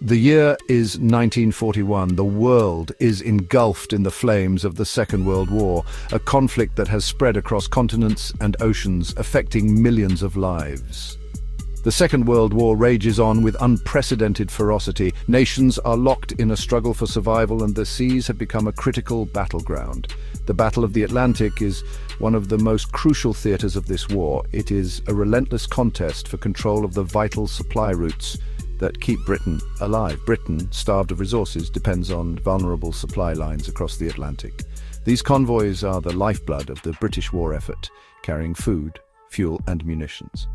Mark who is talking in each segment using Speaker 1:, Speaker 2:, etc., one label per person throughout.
Speaker 1: The year is 1941. The world is engulfed in the flames of the Second World War, a conflict that has spread across continents and oceans, affecting millions of lives. The Second World War rages on with unprecedented ferocity. Nations are locked in a struggle for survival, and the seas have become a critical battleground. The Battle of the Atlantic is one of the most crucial theaters of this war. It is a relentless contest for control of the vital supply routes that keep Britain alive. Britain, starved of resources, depends on vulnerable supply lines across the Atlantic. These convoys are the lifeblood of the British war effort, carrying food, fuel and munitions.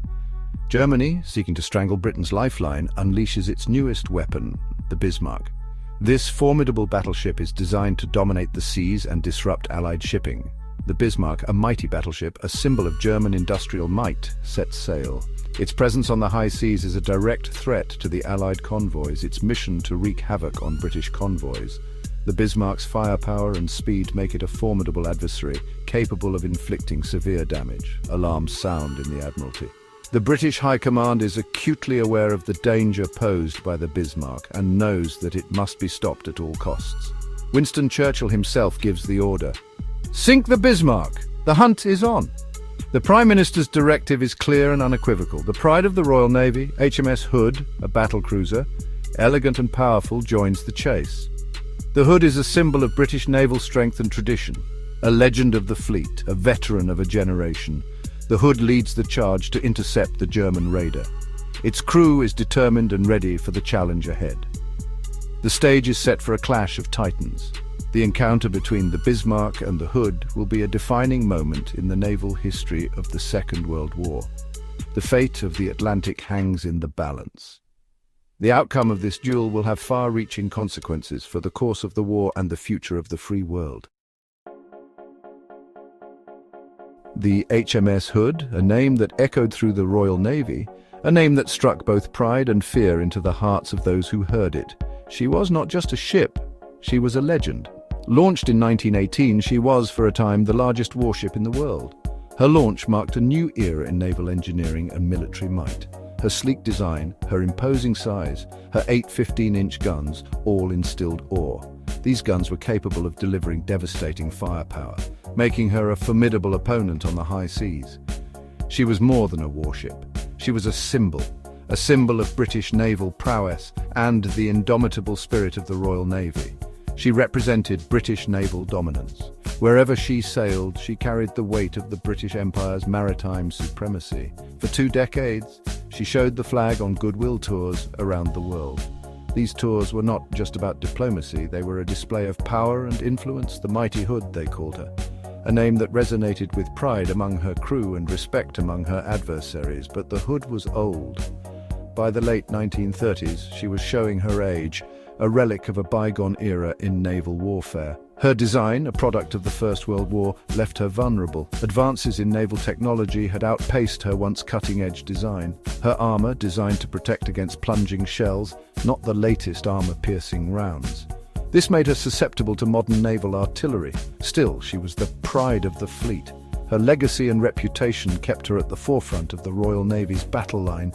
Speaker 1: Germany, seeking to strangle Britain's lifeline, unleashes its newest weapon, the Bismarck. This formidable battleship is designed to dominate the seas and disrupt Allied shipping. The Bismarck, a mighty battleship, a symbol of German industrial might, sets sail. Its presence on the high seas is a direct threat to the Allied convoys, its mission to wreak havoc on British convoys. The Bismarck's firepower and speed make it a formidable adversary, capable of inflicting severe damage. Alarms sound in the Admiralty. The British High Command is acutely aware of the danger posed by the Bismarck and knows that it must be stopped at all costs. Winston Churchill himself gives the order. "Sink the Bismarck! The hunt is on!" The Prime Minister's directive is clear and unequivocal. The pride of the Royal Navy, HMS Hood, a battle cruiser, elegant and powerful, joins the chase. The Hood is a symbol of British naval strength and tradition, a legend of the fleet, a veteran of a generation. The Hood leads the charge to intercept the German raider. Its crew is determined and ready for the challenge ahead. The stage is set for a clash of titans. The encounter between the Bismarck and the Hood will be a defining moment in the naval history of the Second World War. The fate of the Atlantic hangs in the balance. The outcome of this duel will have far-reaching consequences for the course of the war and the future of the free world. The HMS Hood, a name that echoed through the Royal Navy, a name that struck both pride and fear into the hearts of those who heard it. She was not just a ship, she was a legend. Launched in 1918, she was, for a time, the largest warship in the world. Her launch marked a new era in naval engineering and military might. Her sleek design, her imposing size, her 8 15-inch guns all instilled awe. These guns were capable of delivering devastating firepower, making her a formidable opponent on the high seas. She was more than a warship. She was a symbol of British naval prowess and the indomitable spirit of the Royal Navy. She represented British naval dominance. Wherever she sailed, she carried the weight of the British Empire's maritime supremacy. For 2 decades, she showed the flag on goodwill tours around the world. These tours were not just about diplomacy, they were a display of power and influence. The mighty Hood, they called her, a name that resonated with pride among her crew and respect among her adversaries. But the Hood was old. By the late 1930s, she was showing her age, a relic of a bygone era in naval warfare. Her design, a product of the First World War, left her vulnerable. Advances in naval technology had outpaced her once cutting-edge design. Her armor, designed to protect against plunging shells, not the latest armor-piercing rounds. This made her susceptible to modern naval artillery. Still, she was the pride of the fleet. Her legacy and reputation kept her at the forefront of the Royal Navy's battle line.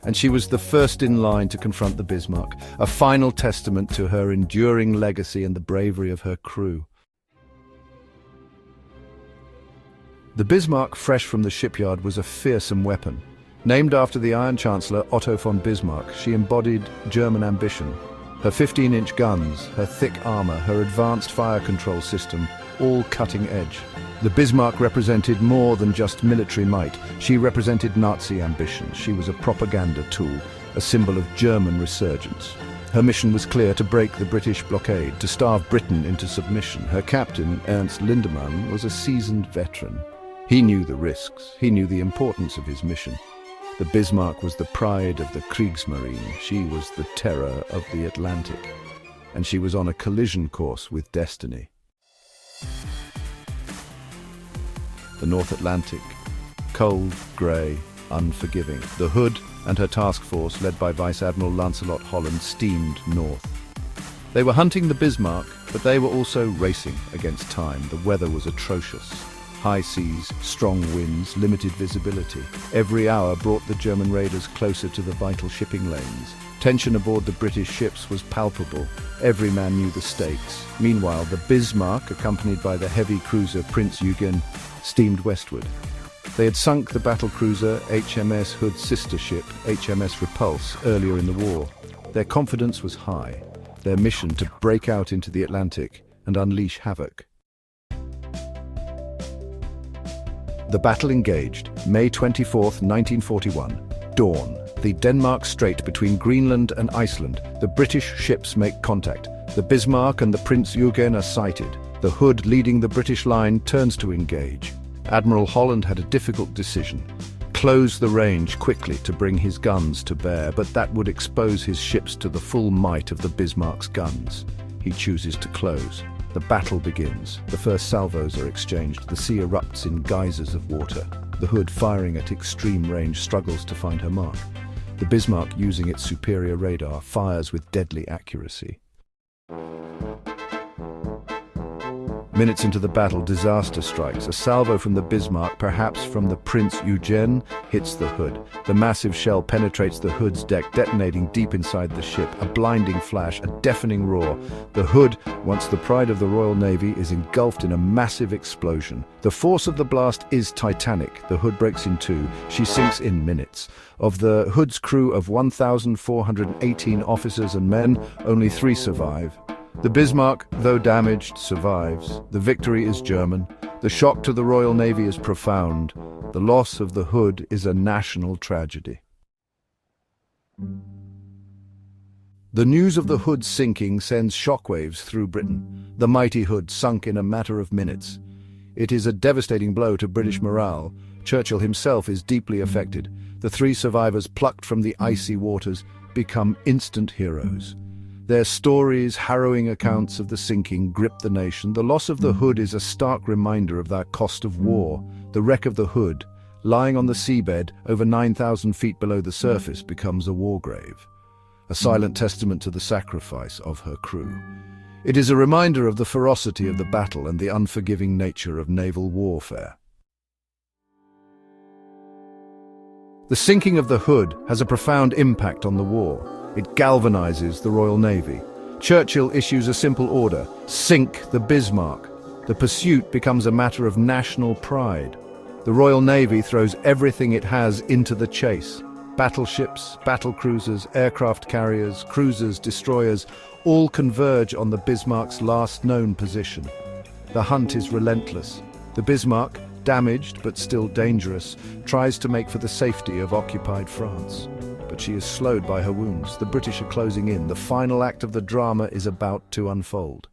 Speaker 1: And she was the first in line to confront the Bismarck, a final testament to her enduring legacy and the bravery of her crew. The Bismarck, fresh from the shipyard, was a fearsome weapon. Named after the Iron Chancellor Otto von Bismarck, she embodied German ambition. Her 15-inch guns, her thick armor, her advanced fire control system, all cutting edge. The Bismarck represented more than just military might. She represented Nazi ambition. She was a propaganda tool, a symbol of German resurgence. Her mission was clear: to break the British blockade, to starve Britain into submission. Her captain, Ernst Lindemann, was a seasoned veteran. He knew the risks. He knew the importance of his mission. The Bismarck was the pride of the Kriegsmarine. She was the terror of the Atlantic. And she was on a collision course with destiny. The North Atlantic, cold, grey, unforgiving. The Hood and her task force, led by Vice Admiral Lancelot Holland, steamed north. They were hunting the Bismarck, but they were also racing against time. The weather was atrocious. High seas, strong winds, limited visibility. Every hour brought the German raiders closer to the vital shipping lanes. Tension aboard the British ships was palpable. Every man knew the stakes. Meanwhile, the Bismarck, accompanied by the heavy cruiser Prince Eugen, steamed westward. They had sunk the battlecruiser HMS Hood's sister ship, HMS Repulse, earlier in the war. Their confidence was high, their mission to break out into the Atlantic and unleash havoc. The battle engaged, May 24, 1941. Dawn. The Denmark Strait between Greenland and Iceland. The British ships make contact. The Bismarck and the Prince Eugen are sighted. The Hood, leading the British line, turns to engage. Admiral Holland had a difficult decision. Close the range quickly to bring his guns to bear, but that would expose his ships to the full might of the Bismarck's guns. He chooses to close. The battle begins. The first salvos are exchanged. The sea erupts in geysers of water. The Hood, firing at extreme range, struggles to find her mark. The Bismarck, using its superior radar, fires with deadly accuracy. Minutes into the battle, disaster strikes. A salvo from the Bismarck, perhaps from the Prince Eugen, hits the Hood. The massive shell penetrates the Hood's deck, detonating deep inside the ship. A blinding flash, a deafening roar. The Hood, once the pride of the Royal Navy, is engulfed in a massive explosion. The force of the blast is titanic. The Hood breaks in two. She sinks in minutes. Of the Hood's crew of 1,418 officers and men, only 3 survive. The Bismarck, though damaged, survives. The victory is German. The shock to the Royal Navy is profound. The loss of the Hood is a national tragedy. The news of the Hood's sinking sends shockwaves through Britain. The mighty Hood sunk in a matter of minutes. It is a devastating blow to British morale. Churchill himself is deeply affected. The 3 survivors, plucked from the icy waters, become instant heroes. Their stories, harrowing accounts of the sinking, grip the nation. The loss of the Hood is a stark reminder of that cost of war. The wreck of the Hood, lying on the seabed over 9,000 feet below the surface, becomes a war grave, a silent testament to the sacrifice of her crew. It is a reminder of the ferocity of the battle and the unforgiving nature of naval warfare. The sinking of the Hood has a profound impact on the war. It galvanizes the Royal Navy. Churchill issues a simple order: sink the Bismarck. The pursuit becomes a matter of national pride. The Royal Navy throws everything it has into the chase. Battleships, battlecruisers, aircraft carriers, cruisers, destroyers, all converge on the Bismarck's last known position. The hunt is relentless. The Bismarck, damaged but still dangerous, tries to make for the safety of occupied France. But she is slowed by her wounds. The British are closing in. The final act of the drama is about to unfold.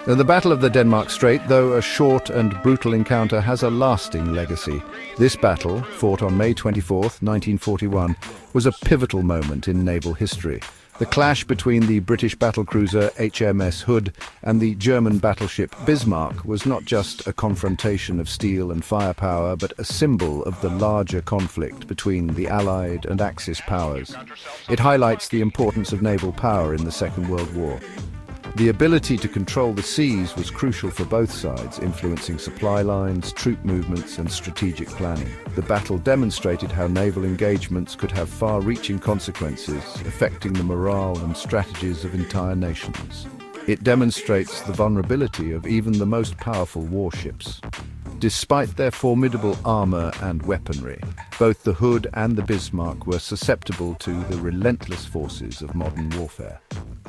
Speaker 1: Now, the Battle of the Denmark Strait, though a short and brutal encounter, has a lasting legacy. This battle, fought on May 24, 1941, was a pivotal moment in naval history. The clash between the British battlecruiser HMS Hood and the German battleship Bismarck was not just a confrontation of steel and firepower, but a symbol of the larger conflict between the Allied and Axis powers. It highlights the importance of naval power in the Second World War. The ability to control the seas was crucial for both sides, influencing supply lines, troop movements, and strategic planning. The battle demonstrated how naval engagements could have far-reaching consequences, affecting the morale and strategies of entire nations. It demonstrates the vulnerability of even the most powerful warships. Despite their formidable armor and weaponry, both the Hood and the Bismarck were susceptible to the relentless forces of modern warfare.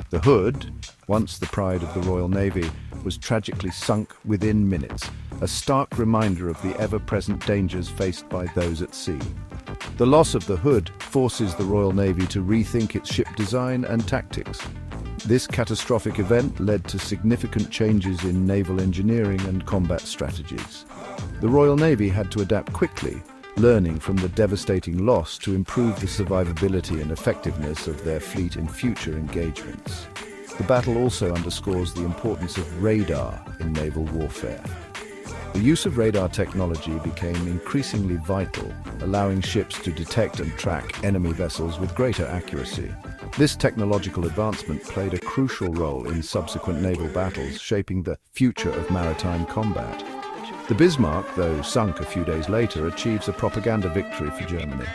Speaker 1: The Hood, once the pride of the Royal Navy, was tragically sunk within minutes, a stark reminder of the ever-present dangers faced by those at sea. The loss of the Hood forces the Royal Navy to rethink its ship design and tactics. This catastrophic event led to significant changes in naval engineering and combat strategies. The Royal Navy had to adapt quickly, learning from the devastating loss to improve the survivability and effectiveness of their fleet in future engagements. The battle also underscores the importance of radar in naval warfare. The use of radar technology became increasingly vital, allowing ships to detect and track enemy vessels with greater accuracy. This technological advancement played a crucial role in subsequent naval battles, shaping the future of maritime combat. The Bismarck, though sunk a few days later, achieves a propaganda victory for Germany.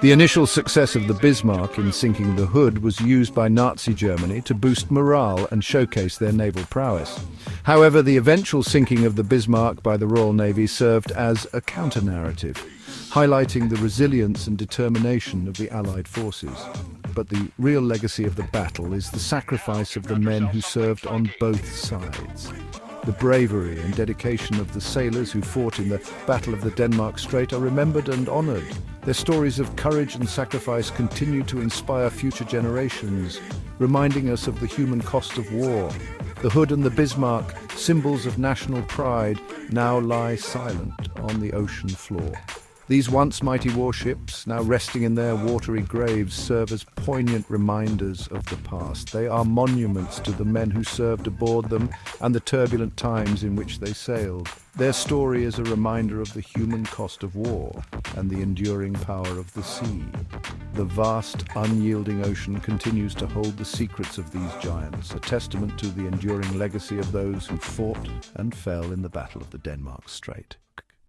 Speaker 1: The initial success of the Bismarck in sinking the Hood was used by Nazi Germany to boost morale and showcase their naval prowess. However, the eventual sinking of the Bismarck by the Royal Navy served as a counter-narrative, highlighting the resilience and determination of the Allied forces. But the real legacy of the battle is the sacrifice of the men who served on both sides. The bravery and dedication of the sailors who fought in the Battle of the Denmark Strait are remembered and honoured. Their stories of courage and sacrifice continue to inspire future generations, reminding us of the human cost of war. The Hood and the Bismarck, symbols of national pride, now lie silent on the ocean floor. These once mighty warships, now resting in their watery graves, serve as poignant reminders of the past. They are monuments to the men who served aboard them and the turbulent times in which they sailed. Their story is a reminder of the human cost of war and the enduring power of the sea. The vast, unyielding ocean continues to hold the secrets of these giants, a testament to the enduring legacy of those who fought and fell in the Battle of the Denmark Strait.